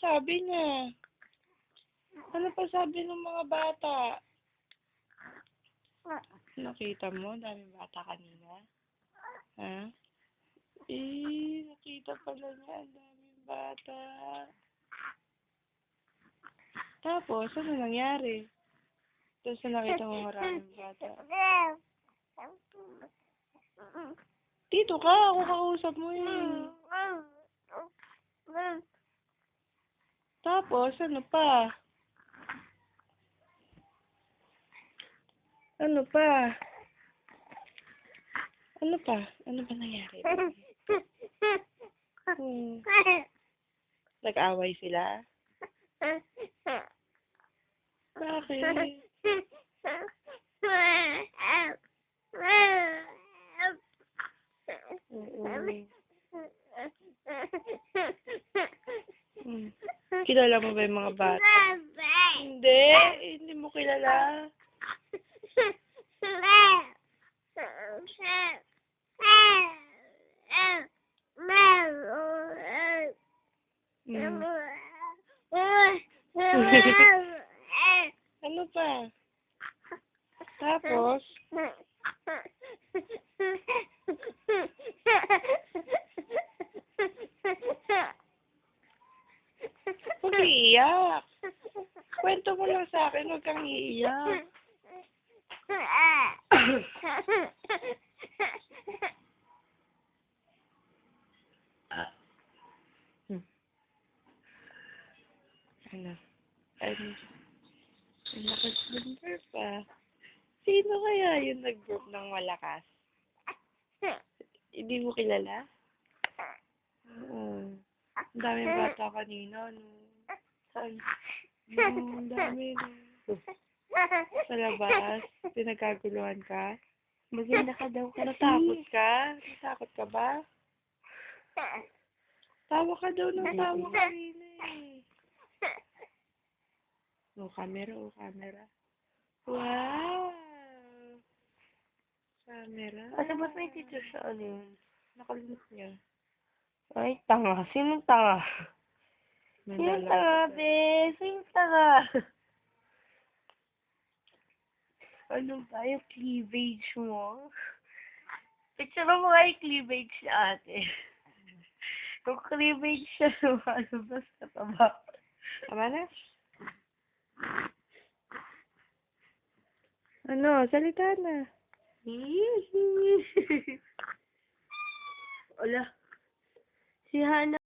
sabi niya? Ano pa sabi ng mga bata? Nakita mo? Daming bata kanina? Ha? Nakita pala niya. Daming bata. Tapos, ano nangyari? Tapos nakita mo maraming bata. Dito ka, ako kausap mo eh. Tapos, ano pa? Ano pa? Ano pa? Ano ba nangyari? Nag-away sila? Bakit? Kilala mo ba yung mga bata? Hindi. Hindi mo kilala. Ano pa? Tapos? Huwag kang iiyak. Kwento mo lang sa akin, huwag kang iiyak. Ano? Ano? Ang lakas number pa. Sino kaya yung nag-group ng malakas? Hindi mo kilala? Oo. Ang daming bata kanina, no? Saan? No, ang dami, no? Sa labas, pinagkaguluhan ka? Maganda ka daw. Natakot ka? Natakot ka ba? Tawa ka daw ng tawa kanina eh. Camera. Wow! Camera. Ano ba't may teacher sa ano yun? Nakalimut niya. Ay, tanga. Sinong tanga? Sinong tanga, be? Sinong tanga? Ano ba yung cleavage mo? Picture mo nga yung cleavage ni ate. Yung cleavage siya lumalabas sa taba. Tama na? Ano? Salita na. Wala. Si Hana.